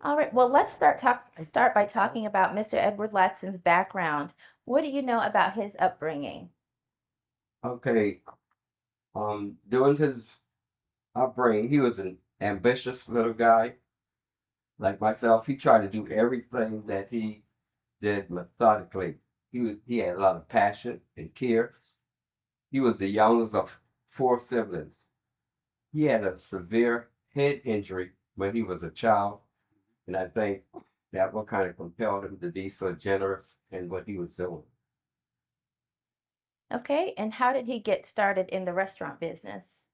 All right. Well, let's start by talking about Mr. Edward Latson's background. What do you know about his upbringing? Okay, during his upbringing, he was an ambitious little guy like myself. He tried to do everything that he did methodically. He had a lot of passion and care. He was the youngest of four siblings. He had a severe head injury when he was a child, and I think that what kind of compelled him to be so generous in what he was doing. Okay. And how did he get started in the restaurant business?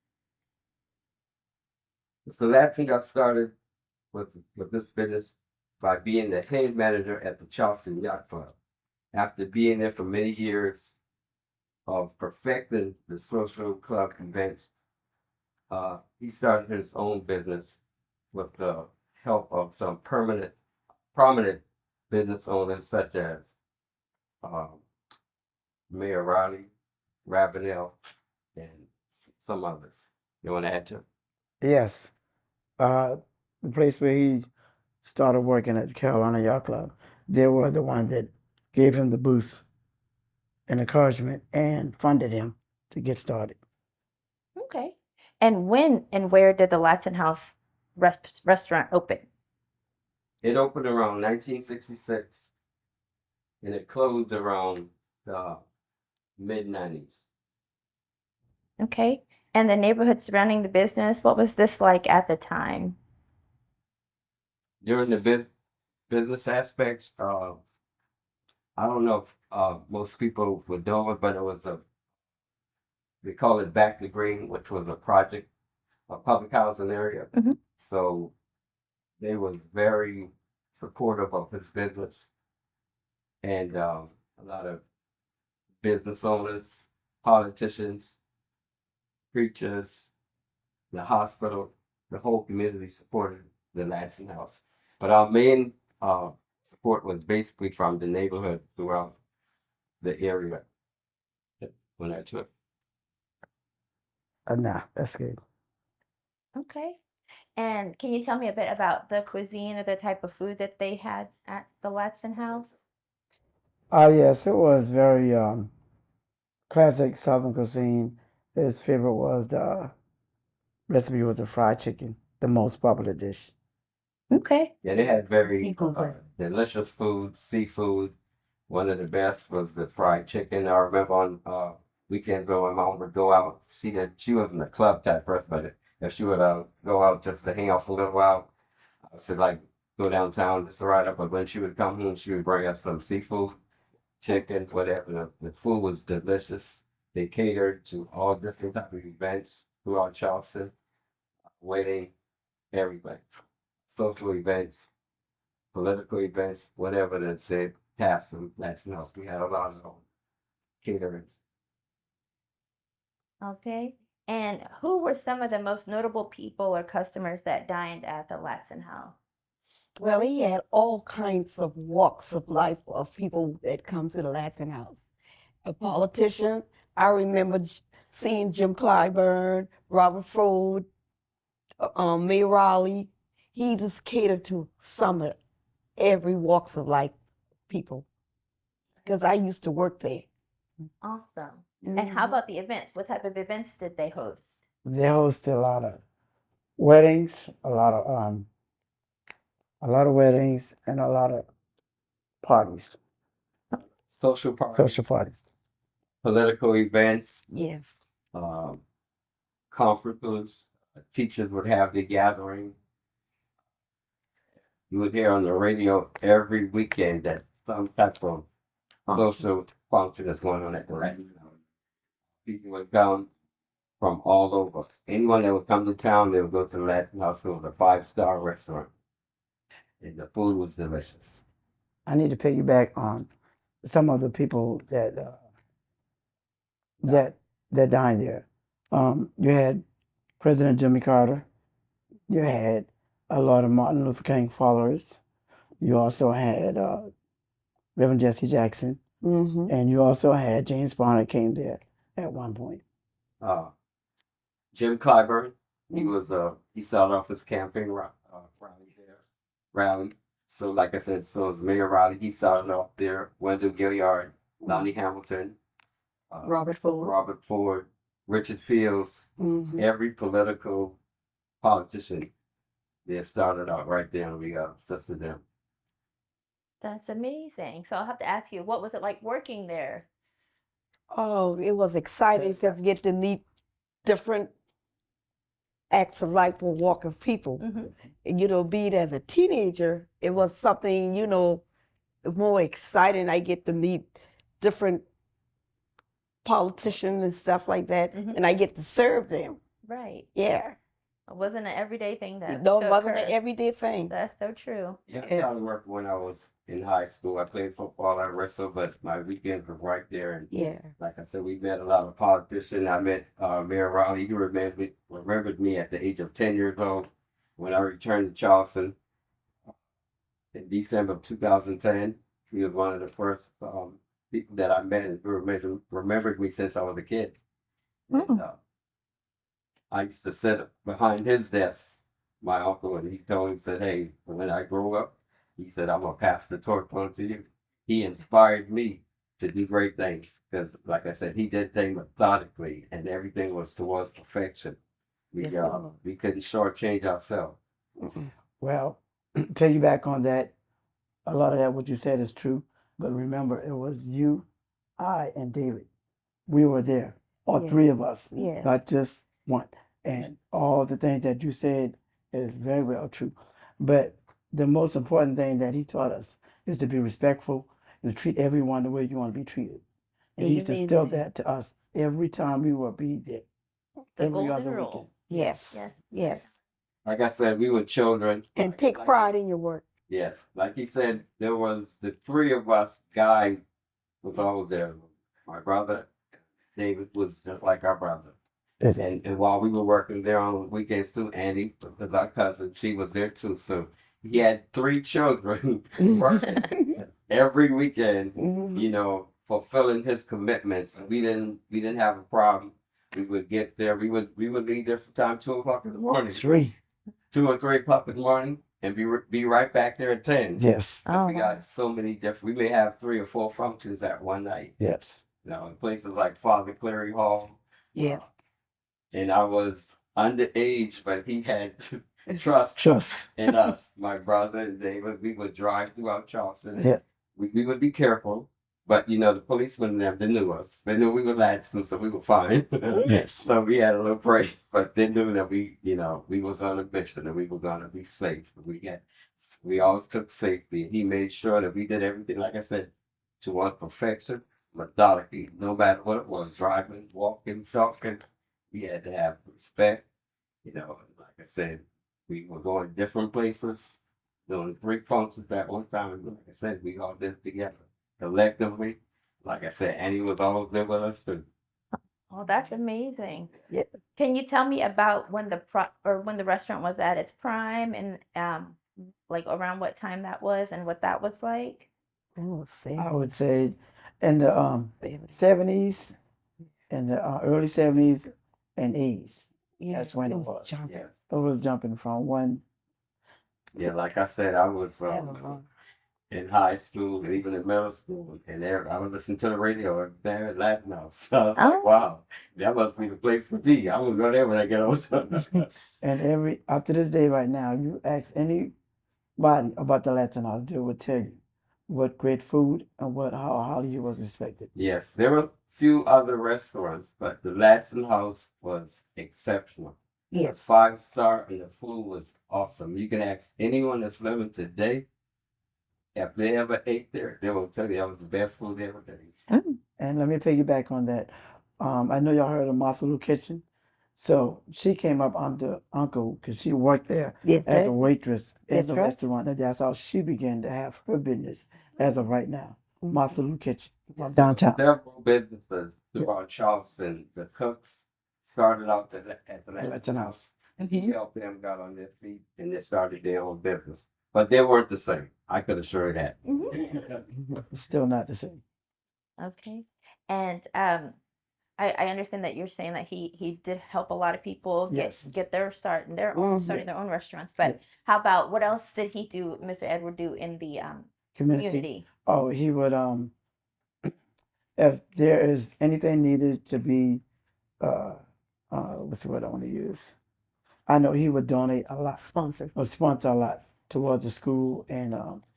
So Ladson got started with this business by being the head manager at the Charleston Yacht Club. After being there for many years of perfecting the social club events, he started his own business with the help of some prominent business owners such as um, Mayor Riley, Ravenel, and some others. You want to add to? Yes, uh, the place where he started working at the Carolina Yacht Club, they were the one that gave him the boost and encouragement and funded him to get started. Okay. And when and where did the Ladson House restaurant open? It opened around 1966 and it closed around the mid 90s. Okay. And the neighborhood surrounding the business, what was this like at the time? During the business aspects, I don't know if most people would know it, but it was they call it Back to Green, which was a project, a public housing area. Mhm. So they was very supportive of his business and a lot of business owners, politicians, preachers, the hospital, the whole community supported the Ladson House. But our main support was basically from the neighborhood throughout the area when I took. Nah, that's good. Okay. And can you tell me a bit about the cuisine or the type of food that they had at the Ladson House? Oh yes, it was very classic Southern cuisine. His favorite was the recipe was the fried chicken, the most popular dish. Okay. Yeah, they had very Seafood. delicious food, seafood. One of the best was the fried chicken. I remember on weekends when my mom would go out, she wasn't a club type person, but if she would go out just to hang out for a little while, I would say like go downtown just to ride up. But when she would come home, she would bring us some seafood, chicken, whatever. The food was delicious. They catered to all different type of events throughout Charleston, wedding, everything, social events, political events, whatever that said, past them, that's else. We had a lot of caterers. Okay. And who were some of the most notable people or customers that dined at the Ladson House? Well, he had all kinds of walks of life of people that come to the Latin House. A politician, I remember seeing Jim Clyburn, Robert Ford, May Raleigh. He just catered to some of every walks of life people because I used to work there. Awesome. And how about the events? What type of events did they host? They hosted weddings, a lot of weddings and a lot of parties, Social parties, social parties. political events, Yes. um, conferences, teachers would have the gathering. You would hear on the radio every weekend that some type of social function is going on at the restaurant. People would come from all over. Anyone that would come to town, they would go to the Latin House. It was a five-star restaurant, and the food was delicious. I need to piggyback on some of the people that that dined there. You had President Jimmy Carter. You had a lot of Martin Luther King followers. You also had Reverend Jesse Jackson, Mm-hmm. and you also had James Bonner came there at one point. Uh, Jim Clyburn, he started off his campaign rally there. rally. So like I said, so it was Mayor Riley. He started off there. Wendell Gilliard, Lonnie Hamilton, Robert Ford. Robert Ford, Richard Fields. Mhm. Every political politician, they started out right there, and we assisted them. That's amazing. So I'll have to ask you, what was it like working there? Oh, it was exciting Yes. just get to meet different acts of life or walk of people. Hmm. And, be it as a teenager, it was something, more exciting. I get to meet different politicians and stuff like that, Mhm. and I get to serve them. Right. Yeah. It wasn't an everyday thing that No, it took wasn't an her. everyday thing. That's so true. Yeah, I Yeah. started working when I was in high school. I played football, I wrestled, but my weekends were right there. And Yeah. like I said, we met a lot of politicians. I met Mayor Riley. He remembered me at the age of 10 years old when I returned to Charleston in December of 2010. He was one of the first people that I met and remembered me since I was a kid. And, I used to sit behind his desk, my uncle, and he told me, said, hey, when I grow up, he said, I'm going to pass the torch on to you. He inspired me to do great things because, like I said, he did things methodically and everything was towards perfection. Yes, it was. We couldn't shortchange ourselves. Mm-mm. Well, piggyback on that, a lot of that what you said is true, but remember it was you, I, and David. We were there, all Yeah. three of us, Yeah. not just one. And all the things that you said is very well true. But the most important thing that he taught us is to be respectful and to treat everyone the way you want to be treated. And he used to Amen to instill that. that to us every time we would be there, The every golden other rule. weekend. Yes. Yes. Yes. Like I said, we were children. And take Like- pride in your work. Yes, like he said, there was the three of us. Guy was always there. My brother, David, was just like our brother. Yes. And while we were working there on weekends too, Annie was our cousin. She was there too. So he had three children working every weekend. Mhm. Fulfilling his commitments. We didn't have a problem. We would get there. We would leave there sometime 2 o'clock in the morning, Three. 2 or 3 o'clock in the morning, and be right back there at 10. Yes. Oh, We got so many different. We may have 3 or 4 functions at one night. Yes. In places like Father Cleary Hall. Yes. And I was underage, but he had trust Trust. in us, my brother and David. We would drive throughout Charleston. And Yeah. we would be careful, but the policemen and them, they knew us. They knew we were Ladson, so we were fine. Yes. So we had a little break, but they knew that we was on a mission and we were gonna be safe. We always took safety, and he made sure that we did everything, like I said, towards perfection, methodically, no matter what it was, driving, walking, talking. We had to have respect, and like I said, we were going different places, doing 3 functions at one time. And like I said, we all did it together collectively. Like I said, Annie was always there with us too. oh, that's amazing. Yeah. Can you tell me about when when the restaurant was at its prime and like around what time that was and what that was like? Oh, I would say in the 70s, in the early 70s and 80s. Yeah, That's when it was was. jumping. Yeah, It was jumping from one. yeah. Like I said, I was That was wrong. in high school and even in middle school, and I would listen to the radio there at Ladson House. So I was like, Oh. wow, that must be the place to be. I will go there when I get older. And up to this day, right now, you ask anybody about the Ladson House, they would tell you what great food and how you was respected. Yes, there were a few other restaurants, but the Ladson House was exceptional. Yes. 5-star, and the food was awesome. You can ask anyone that's living today if they ever ate there, they will tell you that was the best food they ever tasted. And let me piggyback on that. I know y'all heard of Masalu Kitchen. So she came up under Uncle because she worked there Yes, as a that- waitress in that's the right. restaurant. And that's how she began to have her business as of right now. Mhm. Masalu Kitchen, Yes, downtown. Several businesses throughout Charleston. The cooks started out at the Ladson Ladson House. House. He helped them, got on their feet, and they started their own business. But they weren't the same. I could assure you that. Still not the same. Okay. And I understand that you're saying that he did help a lot of people Yes. get their start in their own Mhm. starting their own restaurants. But Yes. how about what else did he do, Mr. Edward, do in the community? Oh, he would if there is anything needed to be uh what's the word I want to use? I know he would donate a lot Sponsor. or sponsor a lot towards the school, and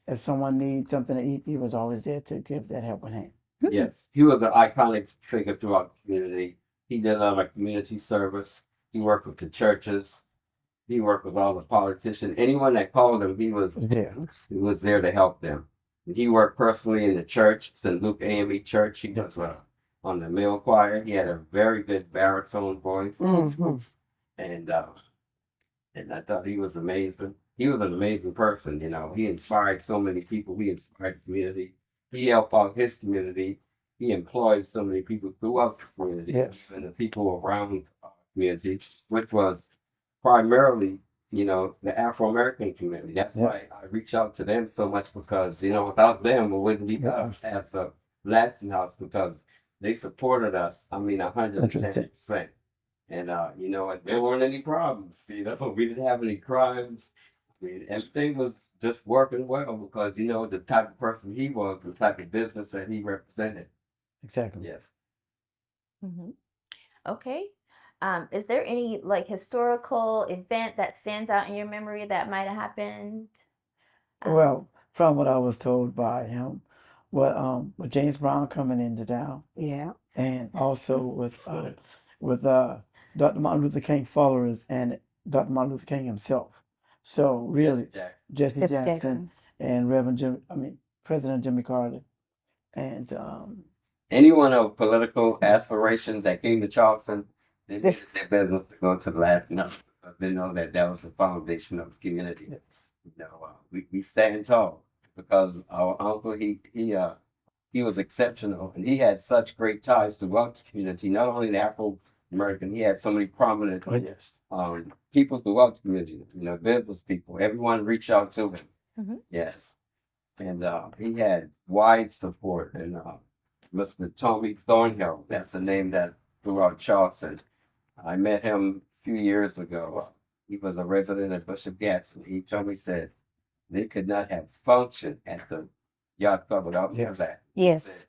if someone needs something to eat, he was always there to give that helping hand. Yes, he was an iconic figure throughout the community. He did a lot of community service. He worked with the churches. He worked with all the politicians. Anyone that called him, There. he was there to help them. And he worked personally in the church, St. Luke AME Church. He was on the male choir. He had a very good baritone voice, Mhm. and I thought he was amazing. He was an amazing person. You know, he inspired so many people. He inspired the community. He helped out his community. He employed so many people throughout the community Yes. and the people around our community, which was primarily, you know, the Afro American community. That's Yeah. why I reach out to them so much because, you know, without them, it wouldn't be Yeah. us as a Ladson House because they supported us. I mean, 110%. And you know, there weren't any problems. You know, we didn't have any crimes. I mean, everything was just working well because you know the type of person he was, the type of business that he represented. Exactly. Yes. Hmm. Okay. Is there any like historical event that stands out in your memory that might have happened? Well, from what I was told by him, with James Brown coming into town, Yeah. and also with Dr. Martin Luther King followers and Dr. Martin Luther King himself. So really, Jack. Jesse Jesse Jackson Jackson. and President Jimmy Carter, and Anyone of political aspirations that came to Charleston, they made This. it their business to go to the last number. They know that that was the foundation of the community. You know, we stand tall because our uncle he was exceptional and he had such great ties throughout the community. Not only the Afro American, he had so many prominent oh yes, people throughout the community. You know, business people. Everyone reached out to him. Mhm. Yes, and he had wide support. And Mr. Tommy Thornhill, that's the name that throughout Charleston. I met him a few years ago. He was a resident of Bishop Gatson. He told me, said, they could not have functioned at the yacht club without Yeah. Mr. Ladson. Yes.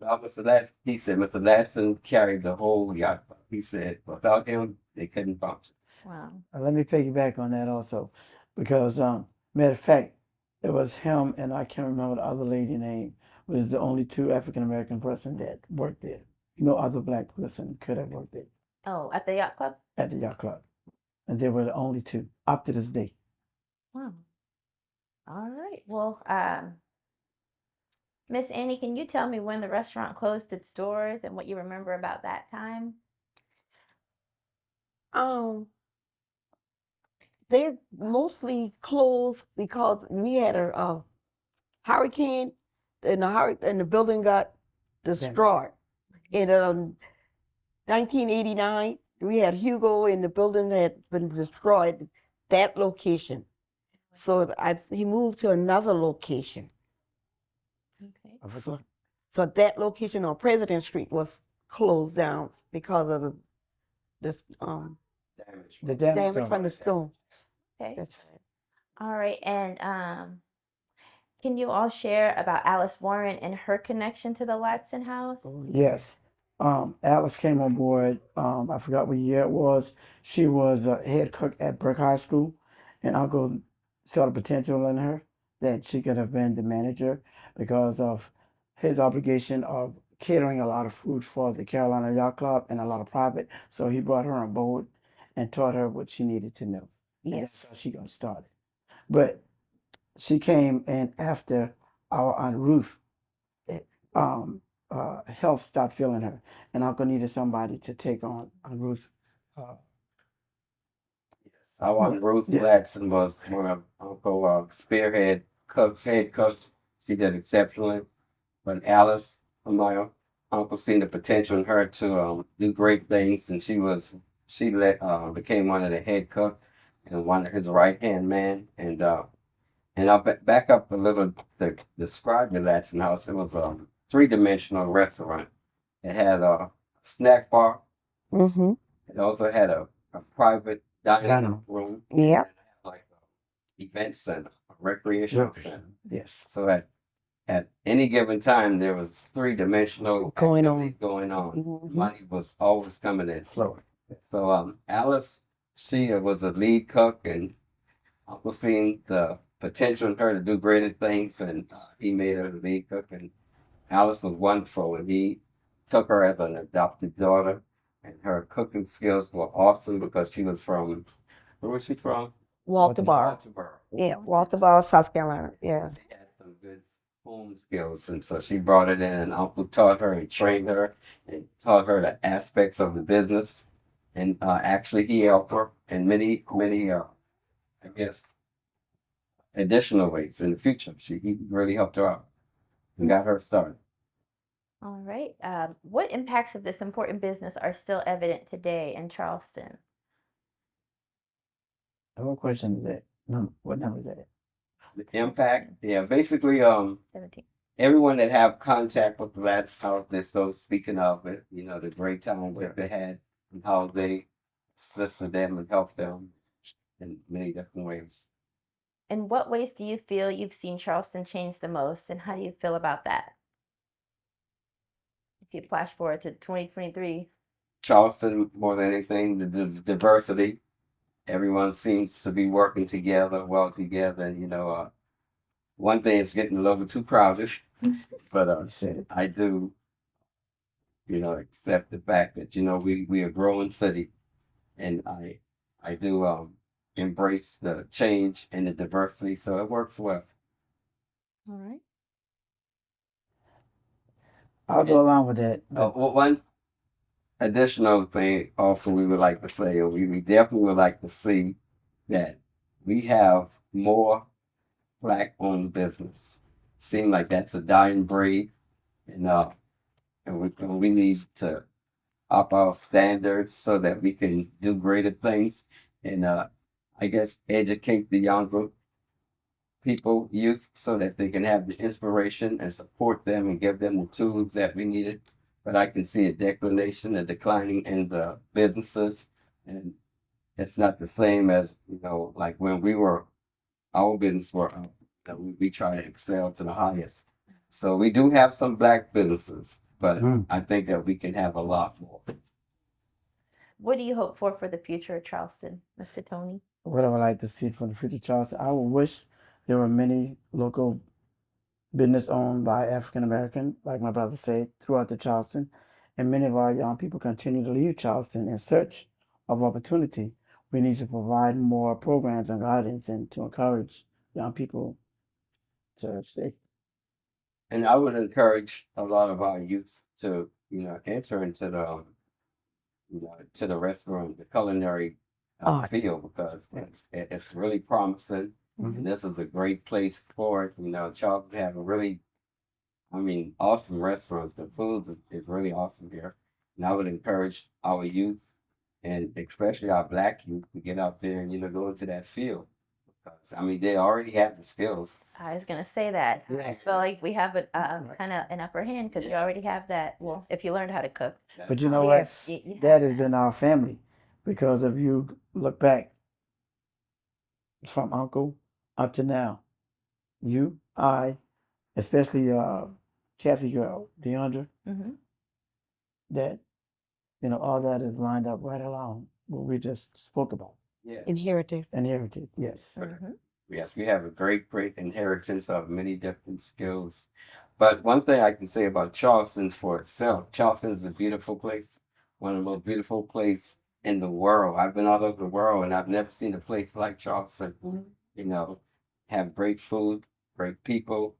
Without Mr. Ladson, he said, Mr. Ladson carried the whole yacht club. He said, without him, they couldn't function. Wow. let me piggyback on that also, because matter of fact, it was him and I can't remember the other lady name. Was the only two African American person that worked there. No other black person could have worked there Oh, at the yacht club? at the yacht club, and they were the only two up to this day. Wow. All right. Well, Miss Annie, can you tell me when the restaurant closed its doors and what you remember about that time? Um, they're mostly closed because we had a hurricane, and the building got destroyed. In 1989, we had Hugo, and the building had been destroyed. That location, so he moved to another location. Okay. I forgot. So that location on President Street was closed down because of the Damage. The damage damage from the storm. Okay. That's All right. And can you all share about Alice Warren and her connection to the Ladson House? Yes. Alice came on board. I forgot what year it was. She was a head cook at Burke High School, and Uncle saw the potential in her that she could have been the manager because of his obligation of catering a lot of food for the Carolina Yacht Club and a lot of private. So he brought her on board and taught her what she needed to know. And that's how yes. she got started. But she came in after our Aunt Ruth um, health stopped feeling her, and Uncle needed somebody to take on Ruth. Uh, Our Aunt Ruth Yes. Ladson was one of Uncle Spearhead Cook's head cook. She did exceptionally. But Alice, my uncle, seen the potential in her to do great things, and became one of the head cook and one of his right hand man. And I'll back up a little to describe the Ladson House. It was a 3-dimensional restaurant. It had a snack bar. Mm-hmm. It also had a private dining Dining. room. Yeah. And it had like a event center, a recreational center. Yes. So at any given time, there was three-dimensional Going on. activities going on. Mhm. Money was always coming in. Flow. So Alice, she was a lead cook, and Uncle seen the potential in her to do greater things, and he made her the lead cook. And Alice was wonderful, and he took her as an adopted daughter. And her cooking skills were awesome because she was from, where was she from? Walter Bar. Baltimore. Yeah, Walter Bar, South Carolina. Yeah. She had some good home skills, and so she brought it in, and Uncle taught her and trained her and taught her the aspects of the business. And actually, he helped her in many, I guess, additional ways in the future. He really helped her out and got her started. All right. What impacts of this important business are still evident today in Charleston? What question is that? No, what number is that? The impact, yeah, basically, 17. everyone that have contact with the Ladson House, they're still speaking of it, the great times that they had and how they assisted them and helped them in many different ways. In what ways do you feel you've seen Charleston change the most, and how do you feel about that? If you flash forward to 2023. Charleston, more than anything, the diversity. Everyone seems to be working together, well together. And, one thing is getting a little bit too crowded, but You said it. I do, accept the fact that, we are a growing city, and I do embrace the change and the diversity, so it works well. All right. I'll go along with that. One additional thing also we would like to say, we definitely would like to see that we have more Black-owned business. Seem like that's a dying breed, and we need to up our standards so that we can do greater things and I guess educate the younger people, youth, so that they can have the inspiration and support them and give them the tools that we needed. But I can see a declination, a declining in the businesses, and it's not the same as like when our business were that we try to excel to the highest. So we do have some Black businesses, but I think that we can have a lot more. What do you hope for the future of Charleston, Mr. Tony? What I would like to see for the future Charleston, I would wish there were many local business owned by African American, like my brother said, throughout the Charleston. And many of our young people continue to leave Charleston in search of opportunity. We need to provide more programs and guidance and to encourage young people to stay. And I would encourage a lot of our youth to, enter into to the restaurant, the culinary field, because it's really promising. Mhm. This is a great place for it. Charleston have a really, awesome restaurants. The food is really awesome here. And I would encourage our youth, and especially our Black youth, to get out there and, go into that field. Because, they already have the skills. I was gonna say that. I Yes. feel like we have a kind of an upper hand because we already have that. Well, Yes. if you learned how to cook. But you know Yes. what? You have That is in our family. Because if you look back from uncle up to now, you, I, especially Kathy girl, DeAndre, Mm-hmm. that all that is lined up right along what we just spoke about. Yes. Inherited. Inherited, yes. Mm-hmm. Yes, we have a great inheritance of many different skills. But one thing I can say about Charleston for itself, Charleston is a beautiful place, one of the most beautiful places in the world. I've been all over the world and I've never seen a place like Charleston. Have great food, great people,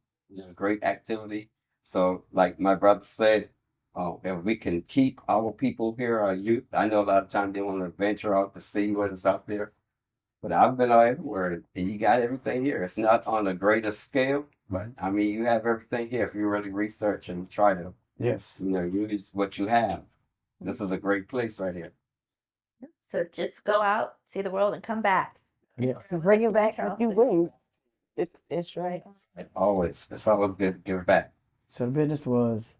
great activity. So, like my brother said, if we can keep our people here, our youth, I know a lot of times they want to venture out to see what is out there. But I've been all everywhere, and you got everything here. It's not on a greater scale, but you have everything here if you really research and try to, Yes. use what you have. This is a great place right here. So just go out, see the world, and come back. Yes. So bring it back what you bring. That's right. It's always good to give back. So the business was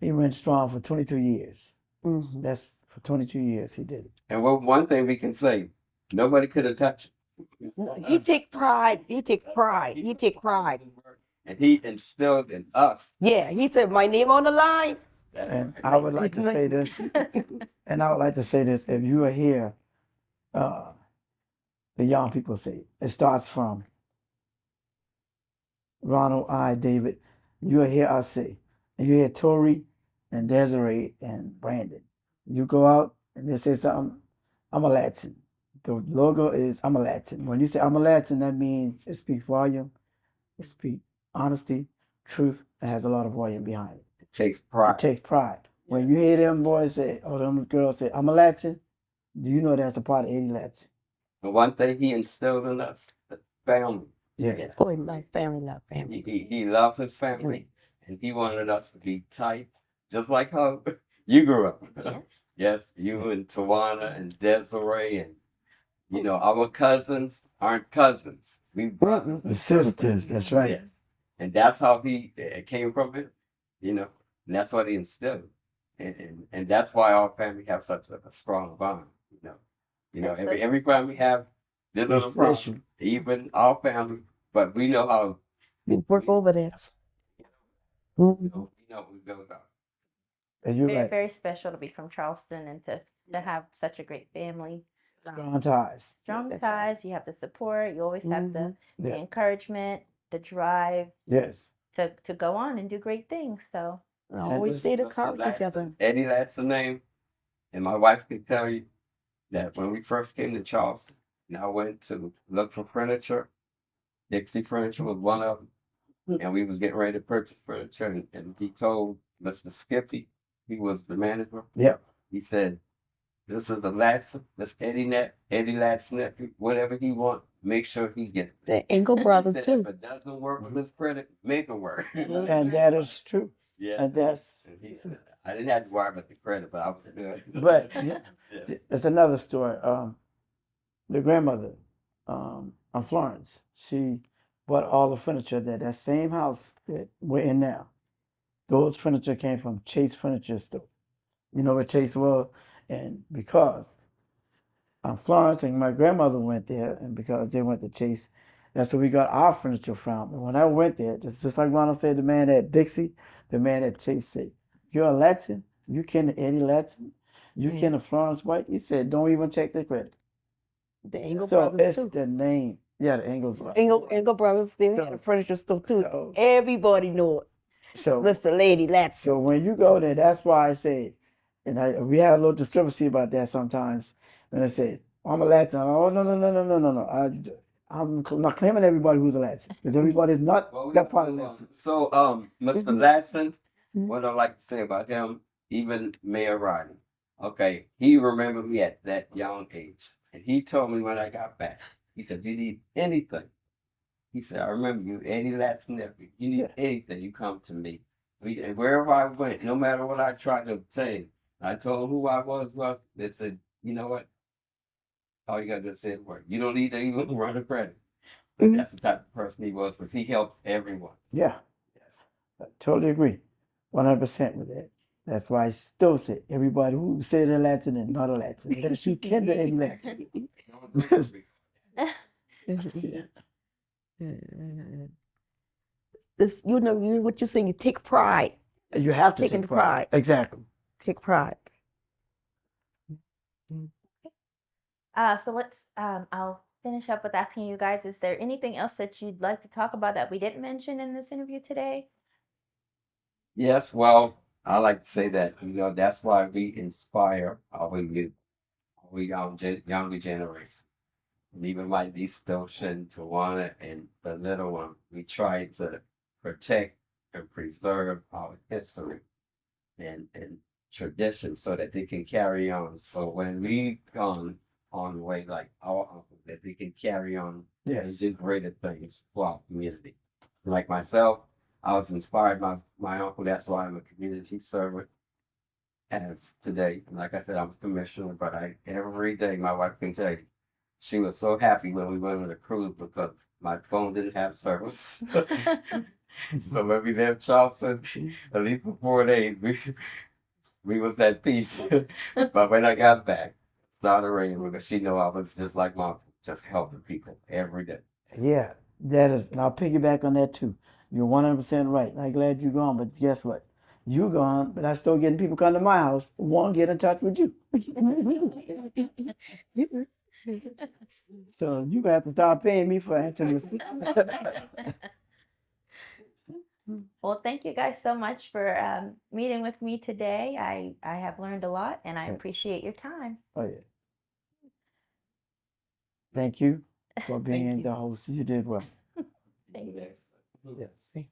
He went strong for 22 years. Mhm. That's for 22 years he did it. And one thing we can say, nobody could have touched him. He take pride. He take pride. He take pride. And he instilled in us. Yeah, he said, my name on the line. That's And right. I would like to say this, and I would like to say this, if you are here, the young people say, it starts from Ronald, David, you are here, I say, and you hear Tori and Desiree and Brandon. You go out and they say something, I'm a Ladson. The logo is I'm a Ladson. When you say I'm a Ladson, that means it speaks volume, it speaks honesty, truth, it has a lot of volume behind it. It takes It pride. takes pride. When you hear them boys say, or them girls say, I'm a Ladson, do you know that's a part of any Ladson? And one thing he instilled in us, the family. Yeah. Boy, love family. He loved his family, and he wanted us to be tight, just like how you grew up. Yes, you and Tawana and Desiree, and you know our cousins aren't cousins. We brothers. The sisters, that's right. Yes. And that's how it came from him, you know. And that's what he instilled, and that's why our family have such a strong bond, you know. You know, That's every family have their little Special. problem, even our family, but we know how. We work over that. We know we build up. And you're Very, right. very special to be from Charleston and to have such a great family. Strong ties. Strong ties, you have the support, you always have the Yeah. encouragement, the drive Yes. to go on and do great things. So I always say to Mr. encourage each other. Eddie, that's the name. And my wife can tell you that when we first came to Charleston, and I went to look for furniture, Dixie Furniture was one of them, and we was getting ready to purchase furniture, and he told Mr. Skippy, he was the manager. Yep. He said, "This is the Ladson, this Eddie Ladson, whatever he want, make sure he gets it." The Engel brothers He said, too. if it doesn't work with his credit, make it work. And that is true. Yeah. And that's, And he said, I didn't have to worry about the credit, but I was good. but Yes. it's another story. The grandmother, on Florence, she bought all the furniture that same house that we're in now. Those furniture came from Chase Furniture Store. You know where Chase was? And because Florence and my grandmother went there, and because they went to Chase, that's where we got our furniture from. And when I went there, just like Ronald said, the man at Dixie, the man at Chase said, "You're a Ladson? You kin to Eddie Ladson? You kin to Florence White?" He said, "Don't even check the credit." The Engel So brothers it's too. the name. Yeah, the Engels. Engel brothers, they had a furniture store too. So- Everybody know it. So Mr. Lady Latson. So when you go there, that's why I say, and we have a little discrepancy about that sometimes. And I say, I'm a Latin. Oh, no. I'm not claiming everybody who's a Latin because everybody's not Well, we that gotta part of move on. Latin. So, Mr. Mhm. Ladson, Mhm. what I like to say about him, even Mayor Rodney, okay, he remembered me at that young age. And he told me when I got back, he said, "You need anything." He said, "I remember you, Eddie Ladson nephew. You need Yeah. anything, you come to me." And wherever I went, no matter what I tried to obtain, I told them who I was, they said, "You know what? All you gotta do is say the word. You don't need to even run a credit." But Mhm. that's the type of person he was, because he helped everyone. Yeah, Yes. I totally agree. 100% with that. That's why I still say everybody who say they're Latin and not a Latin. Unless you can do any Latin. This, you know, what you say, you take pride. You have to Taking take pride. pride. Exactly. Take pride. so let's I'll finish up with asking you guys, is there anything else that you'd like to talk about that we didn't mention in this interview today? Yes, well, I like to say that, that's why we inspire our youth, our younger generation. And even my niece Dosha and Tawana and the little one, we try to protect and preserve our history and tradition so that they can carry on. So when we gone on the way, like our uncle, that they can carry on and Yes. do greater things for our community. Like myself, I was inspired by my uncle. That's why I'm a community servant. As today, like I said, I'm a commissioner, but every day my wife can tell you, she was so happy when we went on a cruise because my phone didn't have service. So when we left Charleston, at least for 4 days, we was at peace. But when I got back, it started raining because she know I was just like mom, just helping people every day. Yeah, that is, and I'll piggyback on that too. You're 100% right. I'm glad you're gone, but guess what? You gone, but I still getting people come to my house, want to get in touch with you. So you gonna have to start paying me for answering this. Well, thank you guys so much for meeting with me today. I have learned a lot and I Yeah. appreciate your time. Oh yeah. Thank you for Thank being you. the host. You did well. Thank you. Yes.